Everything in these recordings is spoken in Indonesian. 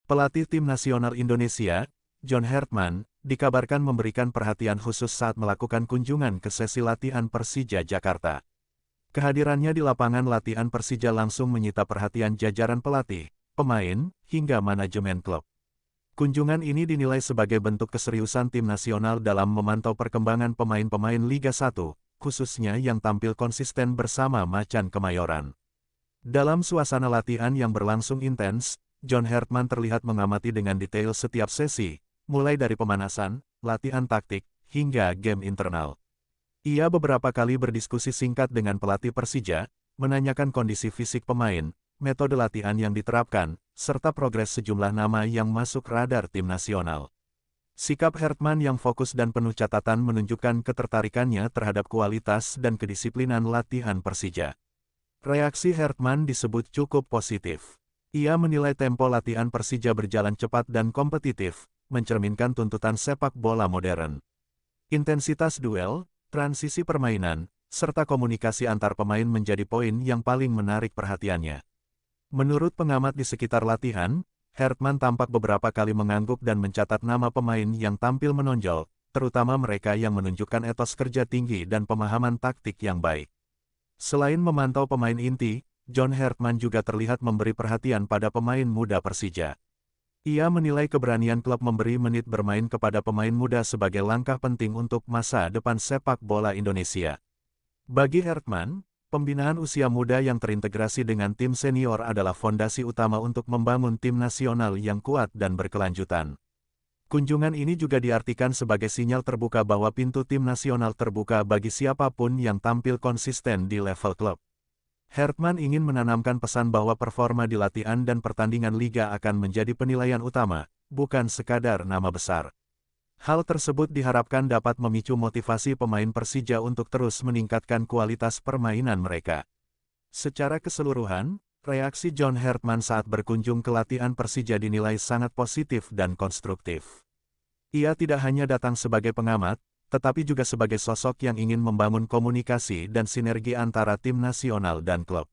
Pelatih Tim Nasional Indonesia, John Hertman, dikabarkan memberikan perhatian khusus saat melakukan kunjungan ke sesi latihan Persija Jakarta. Kehadirannya di lapangan latihan Persija langsung menyita perhatian jajaran pelatih, pemain, hingga manajemen klub. Kunjungan ini dinilai sebagai bentuk keseriusan tim nasional dalam memantau perkembangan pemain-pemain Liga 1, khususnya yang tampil konsisten bersama Macan Kemayoran. Dalam suasana latihan yang berlangsung intens, John Hertman terlihat mengamati dengan detail setiap sesi, mulai dari pemanasan, latihan taktik, hingga game internal. Ia beberapa kali berdiskusi singkat dengan pelatih Persija, menanyakan kondisi fisik pemain, metode latihan yang diterapkan, serta progres sejumlah nama yang masuk radar tim nasional. Sikap Hertman yang fokus dan penuh catatan menunjukkan ketertarikannya terhadap kualitas dan kedisiplinan latihan Persija. Reaksi Hertman disebut cukup positif. Ia menilai tempo latihan Persija berjalan cepat dan kompetitif, mencerminkan tuntutan sepak bola modern. Intensitas duel, transisi permainan, serta komunikasi antar pemain menjadi poin yang paling menarik perhatiannya. Menurut pengamat di sekitar latihan, Hertman tampak beberapa kali mengangguk dan mencatat nama pemain yang tampil menonjol, terutama mereka yang menunjukkan etos kerja tinggi dan pemahaman taktik yang baik. Selain memantau pemain inti, John Hertman juga terlihat memberi perhatian pada pemain muda Persija. Ia menilai keberanian klub memberi menit bermain kepada pemain muda sebagai langkah penting untuk masa depan sepak bola Indonesia. Bagi Hertman, pembinaan usia muda yang terintegrasi dengan tim senior adalah fondasi utama untuk membangun tim nasional yang kuat dan berkelanjutan. Kunjungan ini juga diartikan sebagai sinyal terbuka bahwa pintu tim nasional terbuka bagi siapapun yang tampil konsisten di level klub. Hertman ingin menanamkan pesan bahwa performa di latihan dan pertandingan liga akan menjadi penilaian utama, bukan sekadar nama besar. Hal tersebut diharapkan dapat memicu motivasi pemain Persija untuk terus meningkatkan kualitas permainan mereka. Secara keseluruhan, reaksi John Hertman saat berkunjung ke latihan Persija dinilai sangat positif dan konstruktif. Ia tidak hanya datang sebagai pengamat, tetapi juga sebagai sosok yang ingin membangun komunikasi dan sinergi antara tim nasional dan klub.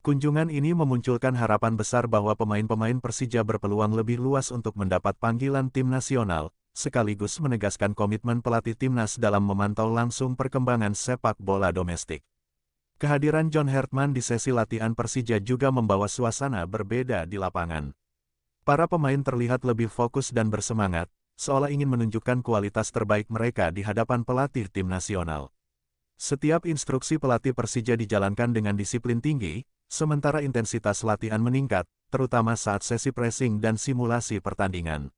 Kunjungan ini memunculkan harapan besar bahwa pemain-pemain Persija berpeluang lebih luas untuk mendapat panggilan tim nasional, sekaligus menegaskan komitmen pelatih timnas dalam memantau langsung perkembangan sepak bola domestik. Kehadiran John Hertman di sesi latihan Persija juga membawa suasana berbeda di lapangan. Para pemain terlihat lebih fokus dan bersemangat, seolah ingin menunjukkan kualitas terbaik mereka di hadapan pelatih tim nasional. Setiap instruksi pelatih Persija dijalankan dengan disiplin tinggi, sementara intensitas latihan meningkat, terutama saat sesi pressing dan simulasi pertandingan.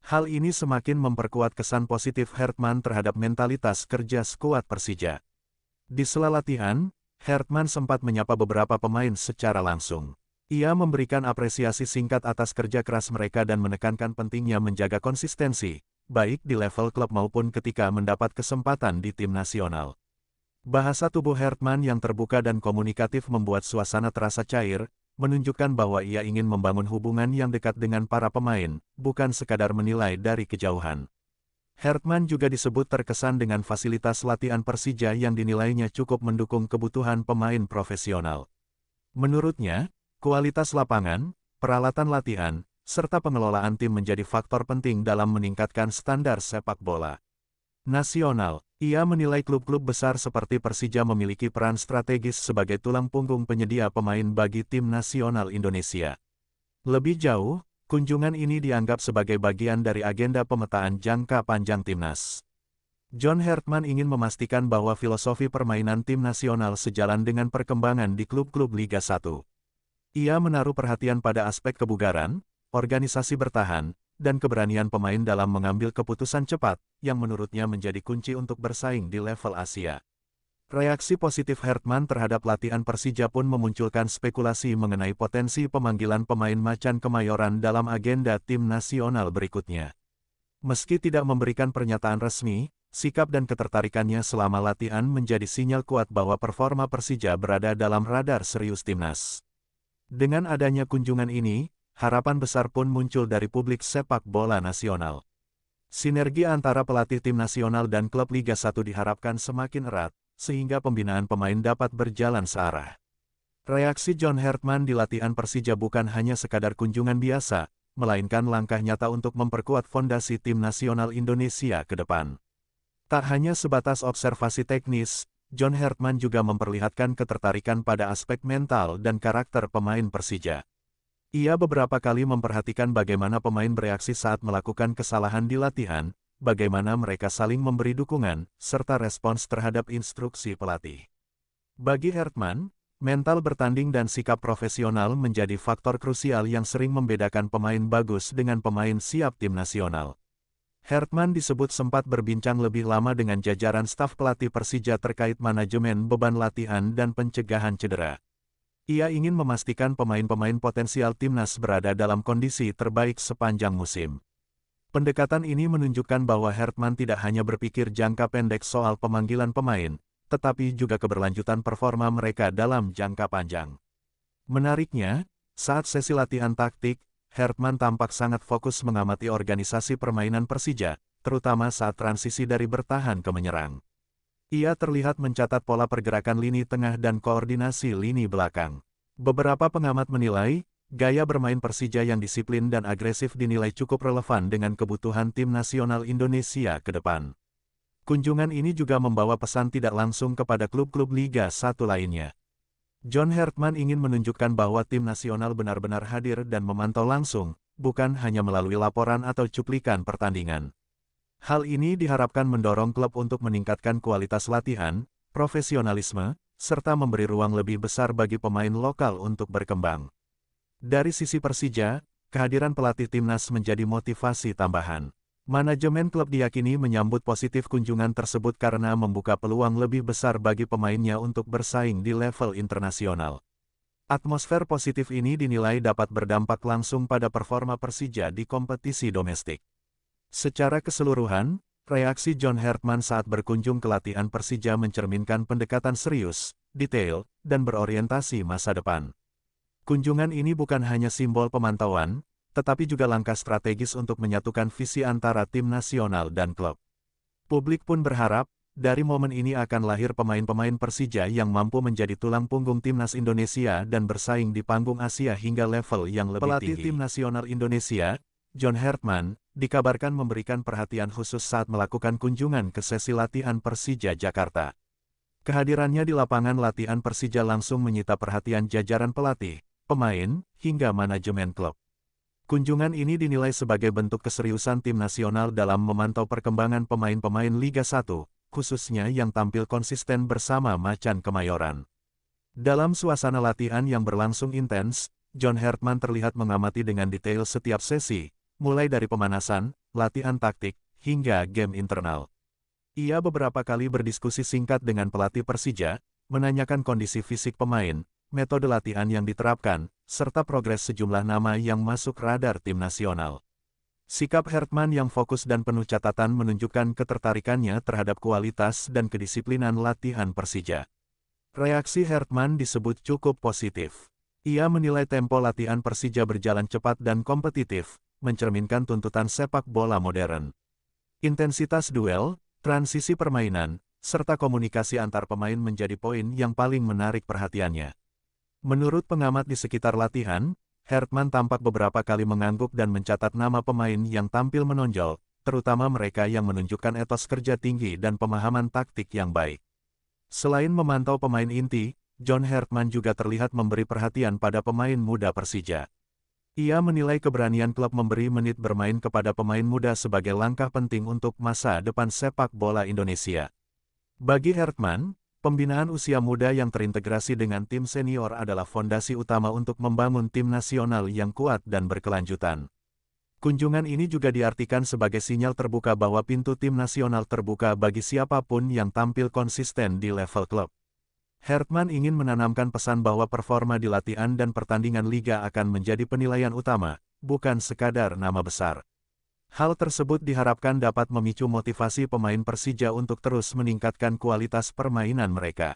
Hal ini semakin memperkuat kesan positif Hertman terhadap mentalitas kerja skuad Persija. Di sela latihan, Hertman sempat menyapa beberapa pemain secara langsung. Ia memberikan apresiasi singkat atas kerja keras mereka dan menekankan pentingnya menjaga konsistensi, baik di level klub maupun ketika mendapat kesempatan di tim nasional. Bahasa tubuh Hertman yang terbuka dan komunikatif membuat suasana terasa cair, menunjukkan bahwa ia ingin membangun hubungan yang dekat dengan para pemain, bukan sekadar menilai dari kejauhan. Hertman juga disebut terkesan dengan fasilitas latihan Persija yang dinilainya cukup mendukung kebutuhan pemain profesional. Menurutnya, kualitas lapangan, peralatan latihan, serta pengelolaan tim menjadi faktor penting dalam meningkatkan standar sepak bola nasional. Ia menilai klub-klub besar seperti Persija memiliki peran strategis sebagai tulang punggung penyedia pemain bagi tim nasional Indonesia. Lebih jauh, kunjungan ini dianggap sebagai bagian dari agenda pemetaan jangka panjang timnas. John Hertman ingin memastikan bahwa filosofi permainan tim nasional sejalan dengan perkembangan di klub-klub Liga 1. Ia menaruh perhatian pada aspek kebugaran, organisasi bertahan, dan keberanian pemain dalam mengambil keputusan cepat, yang menurutnya menjadi kunci untuk bersaing di level Asia. Reaksi positif Hertman terhadap latihan Persija pun memunculkan spekulasi mengenai potensi pemanggilan pemain Macan Kemayoran dalam agenda tim nasional berikutnya. Meski tidak memberikan pernyataan resmi, sikap dan ketertarikannya selama latihan menjadi sinyal kuat bahwa performa Persija berada dalam radar serius timnas. Dengan adanya kunjungan ini, harapan besar pun muncul dari publik sepak bola nasional. Sinergi antara pelatih tim nasional dan klub Liga 1 diharapkan semakin erat, sehingga pembinaan pemain dapat berjalan searah. Reaksi John Hertman di latihan Persija bukan hanya sekadar kunjungan biasa, melainkan langkah nyata untuk memperkuat fondasi tim nasional Indonesia ke depan. Tak hanya sebatas observasi teknis, John Hertman juga memperlihatkan ketertarikan pada aspek mental dan karakter pemain Persija. Ia beberapa kali memperhatikan bagaimana pemain bereaksi saat melakukan kesalahan di latihan, bagaimana mereka saling memberi dukungan, serta respons terhadap instruksi pelatih. Bagi Hertman, mental bertanding dan sikap profesional menjadi faktor krusial yang sering membedakan pemain bagus dengan pemain siap tim nasional. Hertman disebut sempat berbincang lebih lama dengan jajaran staf pelatih Persija terkait manajemen beban latihan dan pencegahan cedera. Ia ingin memastikan pemain-pemain potensial timnas berada dalam kondisi terbaik sepanjang musim. Pendekatan ini menunjukkan bahwa Hertman tidak hanya berpikir jangka pendek soal pemanggilan pemain, tetapi juga keberlanjutan performa mereka dalam jangka panjang. Menariknya, saat sesi latihan taktik, Hertman tampak sangat fokus mengamati organisasi permainan Persija, terutama saat transisi dari bertahan ke menyerang. Ia terlihat mencatat pola pergerakan lini tengah dan koordinasi lini belakang. Beberapa pengamat menilai, gaya bermain Persija yang disiplin dan agresif dinilai cukup relevan dengan kebutuhan tim nasional Indonesia ke depan. Kunjungan ini juga membawa pesan tidak langsung kepada klub-klub Liga 1 lainnya. John Hertman ingin menunjukkan bahwa tim nasional benar-benar hadir dan memantau langsung, bukan hanya melalui laporan atau cuplikan pertandingan. Hal ini diharapkan mendorong klub untuk meningkatkan kualitas latihan, profesionalisme, serta memberi ruang lebih besar bagi pemain lokal untuk berkembang. Dari sisi Persija, kehadiran pelatih timnas menjadi motivasi tambahan. Manajemen klub diyakini menyambut positif kunjungan tersebut karena membuka peluang lebih besar bagi pemainnya untuk bersaing di level internasional. Atmosfer positif ini dinilai dapat berdampak langsung pada performa Persija di kompetisi domestik. Secara keseluruhan, reaksi John Hertman saat berkunjung ke latihan Persija mencerminkan pendekatan serius, detail, dan berorientasi masa depan. Kunjungan ini bukan hanya simbol pemantauan, tetapi juga langkah strategis untuk menyatukan visi antara tim nasional dan klub. Publik pun berharap, dari momen ini akan lahir pemain-pemain Persija yang mampu menjadi tulang punggung timnas Indonesia dan bersaing di panggung Asia hingga level yang lebih tinggi. Pelatih tim nasional Indonesia, John Hertman, dikabarkan memberikan perhatian khusus saat melakukan kunjungan ke sesi latihan Persija Jakarta. Kehadirannya di lapangan latihan Persija langsung menyita perhatian jajaran pelatih, pemain, hingga manajemen klub. Kunjungan ini dinilai sebagai bentuk keseriusan tim nasional dalam memantau perkembangan pemain-pemain Liga 1, khususnya yang tampil konsisten bersama Macan Kemayoran. Dalam suasana latihan yang berlangsung intens, John Hertman terlihat mengamati dengan detail setiap sesi, mulai dari pemanasan, latihan taktik, hingga game internal. Ia beberapa kali berdiskusi singkat dengan pelatih Persija, menanyakan kondisi fisik pemain, metode latihan yang diterapkan, serta progres sejumlah nama yang masuk radar tim nasional. Sikap Hertman yang fokus dan penuh catatan menunjukkan ketertarikannya terhadap kualitas dan kedisiplinan latihan Persija. Reaksi Hertman disebut cukup positif. Ia menilai tempo latihan Persija berjalan cepat dan kompetitif, mencerminkan tuntutan sepak bola modern. Intensitas duel, transisi permainan, serta komunikasi antar pemain menjadi poin yang paling menarik perhatiannya. Menurut pengamat di sekitar latihan, Hertman tampak beberapa kali mengangguk dan mencatat nama pemain yang tampil menonjol, terutama mereka yang menunjukkan etos kerja tinggi dan pemahaman taktik yang baik. Selain memantau pemain inti, John Hertman juga terlihat memberi perhatian pada pemain muda Persija. Ia menilai keberanian klub memberi menit bermain kepada pemain muda sebagai langkah penting untuk masa depan sepak bola Indonesia. Bagi Hertman, pembinaan usia muda yang terintegrasi dengan tim senior adalah fondasi utama untuk membangun tim nasional yang kuat dan berkelanjutan. Kunjungan ini juga diartikan sebagai sinyal terbuka bahwa pintu tim nasional terbuka bagi siapapun yang tampil konsisten di level klub. Hertman ingin menanamkan pesan bahwa performa di latihan dan pertandingan liga akan menjadi penilaian utama, bukan sekadar nama besar. Hal tersebut diharapkan dapat memicu motivasi pemain Persija untuk terus meningkatkan kualitas permainan mereka.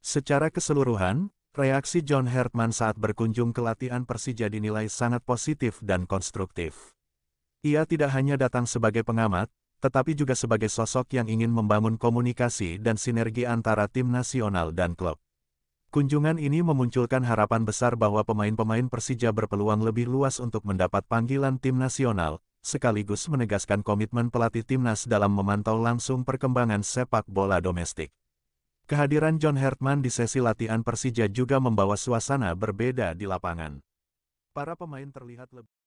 Secara keseluruhan, reaksi John Hertman saat berkunjung ke latihan Persija dinilai sangat positif dan konstruktif. Ia tidak hanya datang sebagai pengamat, tetapi juga sebagai sosok yang ingin membangun komunikasi dan sinergi antara tim nasional dan klub. Kunjungan ini memunculkan harapan besar bahwa pemain-pemain Persija berpeluang lebih luas untuk mendapat panggilan tim nasional, sekaligus menegaskan komitmen pelatih timnas dalam memantau langsung perkembangan sepak bola domestik. Kehadiran John Hartman di sesi latihan Persija juga membawa suasana berbeda di lapangan. Para pemain terlihat lebih